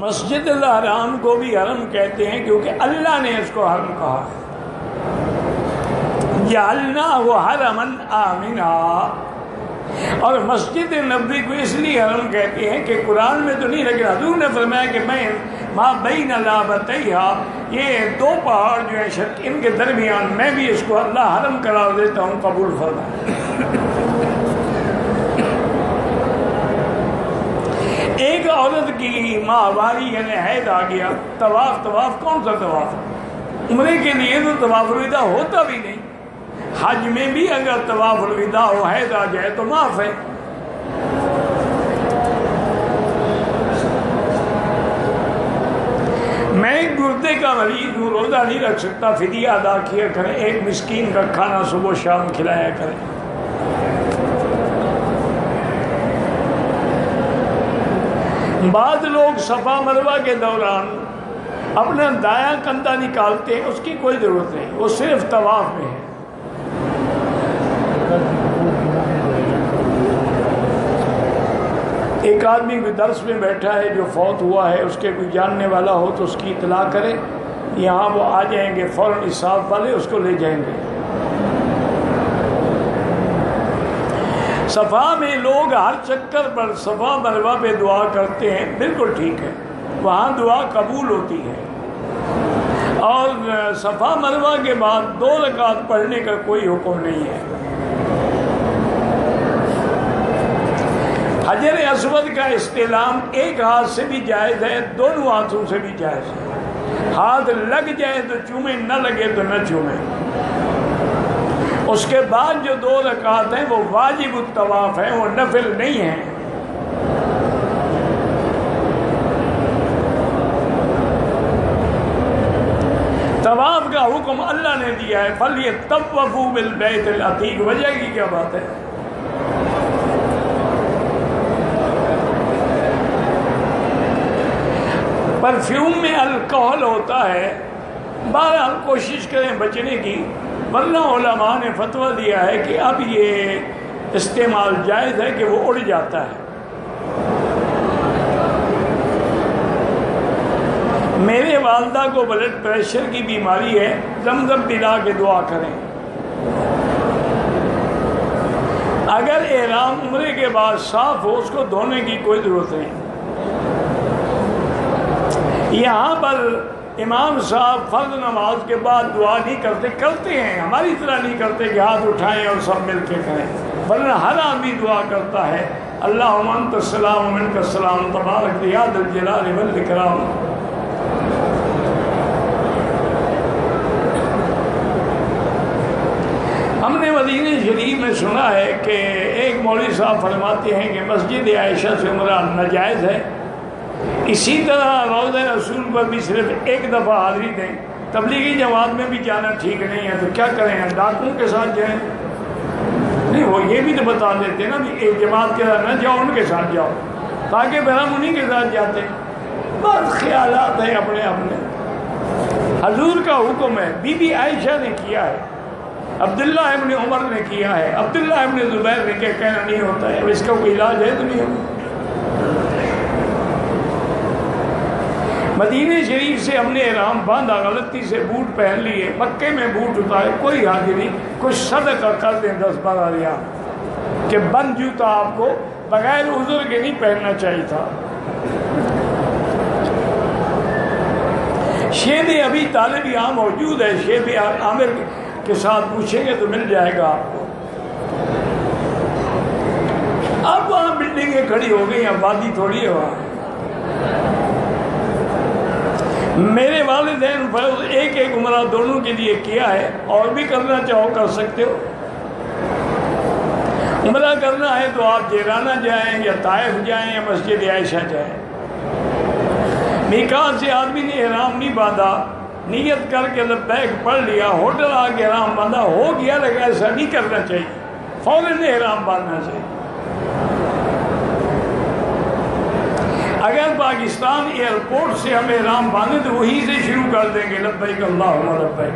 مسجد الحرام کو بھی حرم کہتے ہیں کیونکہ اللہ نے اس کو حرم کہا ہے، جعلناہ حرما آمنا۔ اور مسجد نبوی کو اس لیے حرم کہتے ہیں کہ قرآن میں تو نہیں، لیکن حضور نے فرمایا کہ میں ما بین لابتیہا، یہ دو پہاڑ جو ہیں شرک، ان کے درمیان میں بھی اس کو اللہ حرم قرار دیتا ہوں، قبول فرمائے۔ ایک عورت کی ماہواری یعنی حیض آ گیا، طواف کون سا طواف؟ عمرے کے لیے تو طواف الوداع ہوتا بھی نہیں، حج میں بھی اگر طواف الوداع ہو حیض آ جائے تو معاف ہے۔ میں گردے کا مریض ہوں، روزہ نہیں رکھ سکتا، فدیہ ادا کیا کریں، ایک مسکین کا کھانا صبح و شام کھلایا کریں۔ بعض لوگ صفا مروہ کے دوران اپنا دایاں کندھا نکالتے ہیں، اس کی کوئی ضرورت نہیں، وہ صرف طواف میں ہے۔ ایک آدمی کوئی درس میں بیٹھا ہے جو فوت ہوا ہے، اس کے کوئی جاننے والا ہو تو اس کی اطلاع کرے، یہاں وہ آ جائیں گے، فوراً حساب والے اس کو لے جائیں گے۔ صفا میں لوگ ہر چکر پر صفا مروہ پہ دعا کرتے ہیں، بالکل ٹھیک ہے، وہاں دعا قبول ہوتی ہے، اور صفا مروہ کے بعد 2 رکعت پڑھنے کا کوئی حکم نہیں ہے۔ حجر اسود کا استلام ایک ہاتھ سے بھی جائز ہے، دونوں ہاتھوں سے بھی جائز ہے، ہاتھ لگ جائے تو چومیں، نہ لگے تو نہ چومیں۔ اس کے بعد جو 2 رکعت ہیں وہ واجب الطواف ہیں، وہ نفل نہیں ہیں۔ طواف کا حکم اللہ نے دیا ہے، فَلْيَطَّوَّفُوا بِالْبَيْتِ الْعَتِيقِ، وجہ کی کیا بات ہے؟ پرفیوم میں الکحل ہوتا ہے، بہرحال کوشش کریں بچنے کی، ورنہ علماء نے فتویٰ دیا ہے کہ اب یہ استعمال جائز ہے کہ وہ اڑ جاتا ہے۔ میرے والدہ کو بلڈ پریشر کی بیماری ہے، زمزم پلا کے دعا کریں۔ اگر احرام عمرے کے بعد صاف ہو، اس کو دھونے کی کوئی ضرورت نہیں۔ یہاں پر امام صاحب فرض نماز کے بعد دعا نہیں کرتے، کرتے ہیں، ہماری طرح نہیں کرتے کہ ہاتھ اٹھائیں اور سب مل کے کریں، ورنہ ہر آدمی دعا کرتا ہے، اللہم انت السلام و منک السلام تبارک یا ذا الجلال والاکرام۔ ہم نے مدینہ شریف میں سنا ہے کہ ایک مولوی صاحب فرماتے ہیں کہ مسجد عائشہ سے عمرہ ناجائز ہے، اسی طرح روضہ رسول پر بھی صرف ایک دفعہ حاضری دیں، تبلیغی جماعت میں بھی جانا ٹھیک نہیں ہے، تو کیا کریں؟ ڈاکوں کے ساتھ جائیں؟ نہیں، وہ یہ بھی تو بتا دیتے نا بھی ایک جماعت کے ساتھ نہ جاؤ، ان کے ساتھ جاؤ، تاکہ پھر ہم انہیں کے ساتھ جاتے ہیں۔ بس خیالات ہیں اپنے اپنے۔ حضور کا حکم ہے، بی بی عائشہ نے کیا ہے، عبداللہ ابن عمر نے کیا ہے، عبداللہ ابن زبیر نے کہنا نہیں ہوتا ہے، اب اس کا کوئی علاج ہے تو نہیں ہوگا۔ مدینہ شریف سے ہم نے احرام باندھا، غلطی سے بوٹ پہن لیے، مکے میں بوٹ اتارے، کوئی حاجت نہیں، کچھ صدقہ کر دیں 10-12 ریال، کہ بند جوتا آپ کو بغیر عذر کے نہیں پہننا چاہیے تھا۔ شیب ابی طالب یہاں موجود ہے، شیب عامر کے ساتھ پوچھیں گے تو مل جائے گا آپ کو۔ اب وہاں بلڈنگیں کھڑی ہو گئی، آبادی تھوڑی ہے وہاں۔ میرے والدین فیض ایک عمرہ دونوں کے لیے کیا ہے، اور بھی کرنا چاہو کر سکتے ہو۔ عمرہ کرنا ہے تو آپ جیرانہ جائیں یا طائف جائیں یا مسجد عائشہ جائیں۔ میقات سے آدمی نے احرام نہیں باندھا، نیت کر کے لبیک پڑھ لیا، ہوٹل آ کے احرام باندھا، ہو گیا، لیکن ایسا نہیں کرنا چاہیے، فوراً احرام باندھنا چاہیے۔ اگر پاکستان ایئرپورٹ سے ہم احرام باندھیں تو وہیں سے شروع کر دیں گے، لبیک اللہم لبیک۔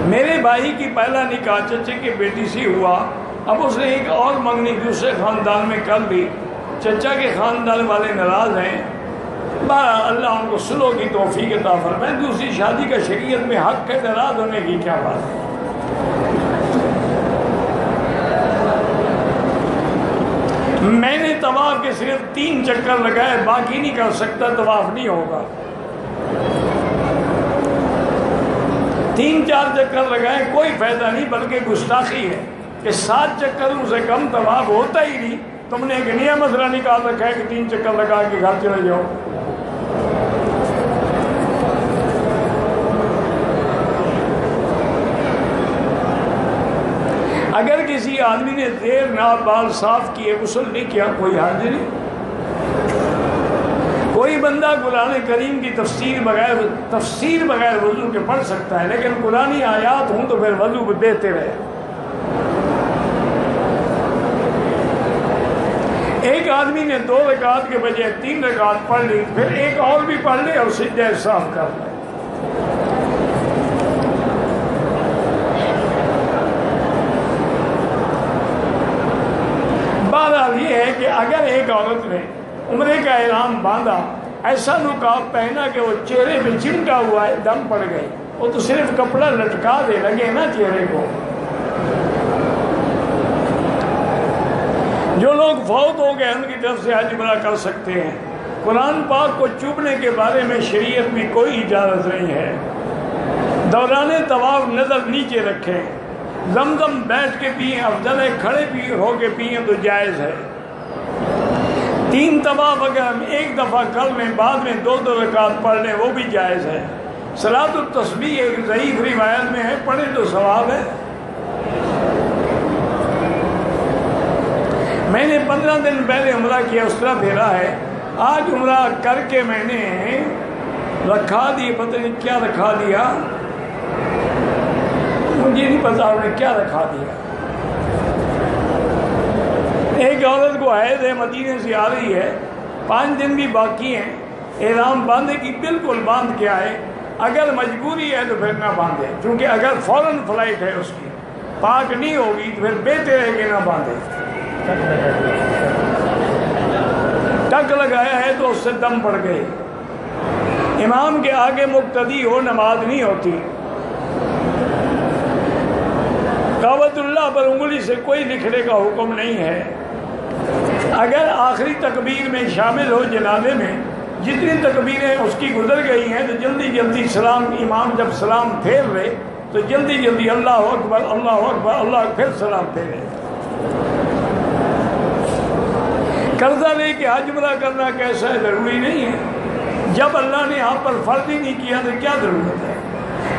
میرے بھائی کی پہلا نکاح چچے کے بیٹی سے ہوا، اب اس نے ایک اور منگنی دوسرے خاندان میں کر لی، چچا کے خاندان والے ناراض ہیں، بہرحال اللہ ان کو صلح کی توفیق عطا فرمائے، دوسری شادی کا شریعت میں حق ہے، ناراض ہونے کی کیا بات ہے۔ میں نے طواف کے صرف 3 چکر لگائے، باقی نہیں کر سکتا، طواف نہیں ہوگا۔ 3-4 چکر لگائے کوئی فائدہ نہیں، بلکہ گستاخی ہے کہ 7 چکروں سے کم طواف ہوتا ہی نہیں۔ تم نے ایک نیا مسئلہ نکال رکھا ہے کہ 3 چکر لگا کے گھر چلے جاؤ۔ اگر کسی آدمی نے دیر نہ بال صاف کیے، غسل نہیں کیا، کوئی حرج نہیں۔ کوئی بندہ قرآن کریم کی تفسیر بغیر وضو کے پڑھ سکتا ہے، لیکن قرآنی آیات ہوں تو پھر وضو کو دیتے رہے۔ ایک آدمی نے 2 رکعت کے بجائے 3 رکعت پڑھ لی، پھر ایک اور بھی پڑھ لے اور سجدہ صاف کر لے۔ بہرحال یہ ہے کہ اگر ایک عورت نے عمرے کا احرام باندھا، ایسا نقاب پہنا کہ وہ چہرے پہ چمٹا ہوا ہے، دم پڑ گئی، وہ تو صرف کپڑا لٹکا دے لگے نا چہرے کو۔ جو لوگ فوت ہو گئے ان کی طرف سے حج عمرہ کر سکتے ہیں۔ قرآن پاک کو چوبنے کے بارے میں شریعت میں کوئی اجازت نہیں ہے۔ دوران طواف نظر نیچے رکھیں، زمزم بیٹھ کے پئیں افضل ہے، کھڑے بھی ہو کے پئیں تو جائز ہے۔ 3 طواف اگر ہم ایک دفعہ کر لیں، بعد میں 2 رکعت پڑھ لیں، وہ بھی جائز ہے۔ صلاۃ التسبیح ایک ضعیف روایت میں ہے، پڑھیں تو ثواب ہے۔ میں نے 15 دن پہلے عمرہ کیا، اس طرح پھیرا ہے۔ آج عمرہ کر کے میں نے رکھا دی، پتہ نہیں کیا رکھا دیا، مجھے نہیں پتا انہوں نے کیا رکھا دیا۔ ایک عورت کو حیض ہے، مدینے سے آ رہی ہے، 5 دن بھی باقی ہیں، احرام باندھے کی بالکل باندھ کے آئے۔ اگر مجبوری ہے تو پھر نہ باندھے، کیونکہ اگر فوراً فلائٹ ہے اس کی، پاک نہیں ہوگی تو پھر بہتر ہے کہ نہ باندھے۔ ٹک لگایا ہے تو اس سے دم پڑ گئی۔ امام کے آگے مقتدی ہو، نماز نہیں ہوتی۔ کعبۃ اللہ پر انگلی سے کوئی لکھنے کا حکم نہیں ہے۔ اگر آخری تکبیر میں شامل ہو جنازے میں، جتنی تکبیریں اس کی گزر گئی ہیں تو جلدی جلدی سلام، امام جب سلام پھیر لے تو جلدی جلدی اللہ اکبر اللہ اکبر اللہ، پھر سلام پھیرے۔ قرضہ لے کے حج عمرہ کرنا کیسا ہے؟ ضروری نہیں ہے۔ جب اللہ نے آپ پر فرض ہی نہیں کیا تو کیا ضرورت ہے؟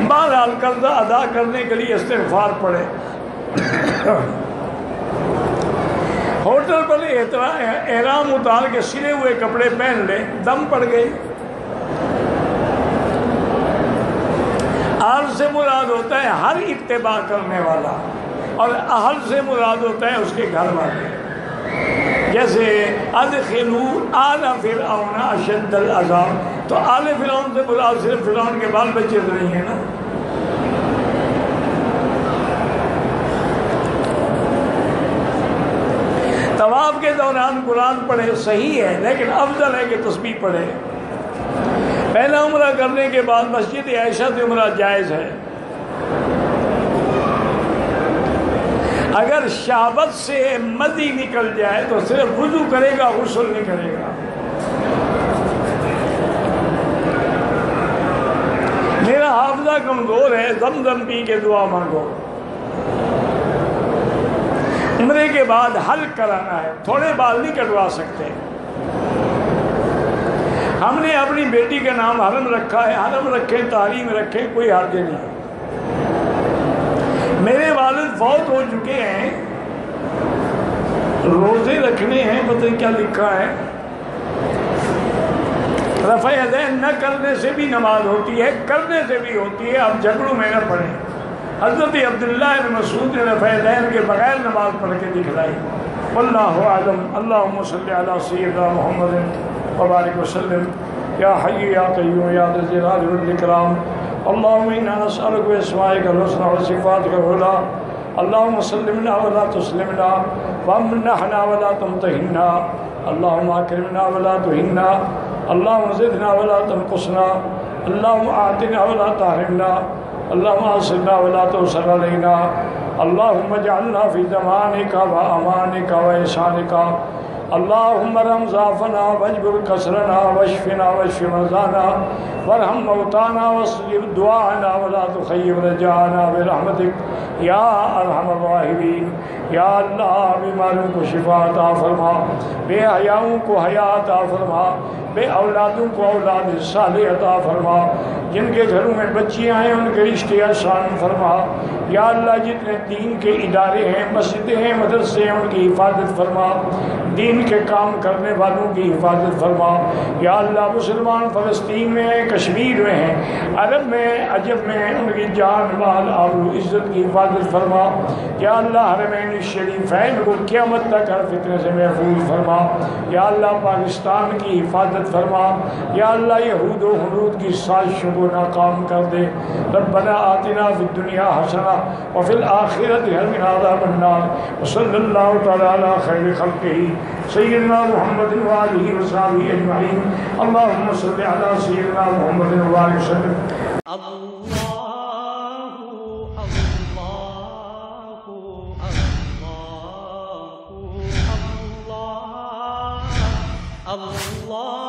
بہرحال قرضہ ادا کرنے کے لیے استغفار پڑھے۔ ہوٹل پر احرام اتار کے سلے ہوئے کپڑے پہن لے، دم پڑ گئی۔ آل سے مراد ہوتا ہے ہر اتباع کرنے والا، اور اہل سے مراد ہوتا ہے اس کے گھر والے۔ جیسے ادخلوا آل فرعون اشد العذاب، تو آل فرعون سے مراد صرف فرعون کے بال بچے تو نہیں ہیں نا۔ طواف کے دوران قرآن پڑھے صحیح ہے، لیکن افضل ہے کہ تسبیح پڑھے۔ پہلا عمرہ کرنے کے بعد مسجد عائشہ سے عمرہ جائز ہے۔ اگر شہوت سے مزی نکل جائے تو صرف وضو کرے گا، غسل نہیں کرے گا۔ میرا حافظہ کمزور ہے، زمزم پی کے دعا مانگو۔ عمرے کے بعد حلق کرانا ہے، تھوڑے بال نہیں کٹوا سکتے۔ ہم نے اپنی بیٹی کا نام حرم رکھا ہے، حرم رکھیں، تعلیم رکھیں، کوئی حرج نہیں۔ میرے والد فوت ہو چکے ہیں، روزے رکھنے ہیں، پتہ نہیں کیا لکھا ہے۔ رفع یدین نہ کرنے سے بھی نماز ہوتی ہے، کرنے سے بھی ہوتی ہے، اب جھگڑوں میں نہ پڑیں۔ حضرت عبداللہ بن مسعود نے رفع یدین کے بغیر نماز پڑھ کے دکھلائی۔ واللہ اعلم۔ اللہم صلی علی سیدنا محمد وبارک وسلم۔ یا حی یا قیوم یا ذا الجلال والاکرام، اللہم انا نسألک باسمائک الحسنی وصفاتک العلی اللهم سلمنا ولا تسلمنا، وامنحنا ولا تمتحنا، اللهم اكرمنا ولا تهنا، اللهم زدنا ولا تنقصنا، اللهم اعطنا ولا تحرمنا، اللهم احسنا ولا تؤثر علينا، اللهم اجعلنا في ضمانك وامانك واحسانك، اللهم ارحم ضعفنا واجبر كسرنا واشفنا واشف مرضانا وارحم موتانا واستجب دعاءنا ولا تخيب رجاءنا برحمتك یا ارحم الراحمین۔ یا اللہ بیماروں کو شفا عطا فرما، بے حیاؤں کو حیا عطا فرما، بے اولادوں کو اولاد صالح عطا فرما، جن کے گھروں میں بچیاں ہیں ان کے رشتے آسان فرما۔ یا اللہ جتنے دین کے ادارے ہیں، مسجدیں ہیں، مدرسے ہیں، ان کی حفاظت فرما، دین کے کام کرنے والوں کی حفاظت فرما۔ یا اللہ مسلمان فلسطین میں ہیں، کشمیر میں ہیں، عرب میں، عجب میں، ان کی جان مال آبرو عزت کی حفاظت فرما۔ یا اللہ حرمین الشریفین کو قیامت تک ہر فتنے سے محفوظ فرما۔ یا اللہ پاکستان کی حفاظت فرما۔ یا اللہ یہود و حنود کی سازشوں کو ناکام کر دے۔ ربنا آتنا فی الدنیا حسنہ وفی الآخرۃ حسنہ عذاب النار، وصلی اللہ تعالی علی خیر خلقہ سیدنا محمد وآلہ وصحبہ اجمعین۔ اللہم صل علی سیدنا محمد وآلہ وسلم۔ اللہ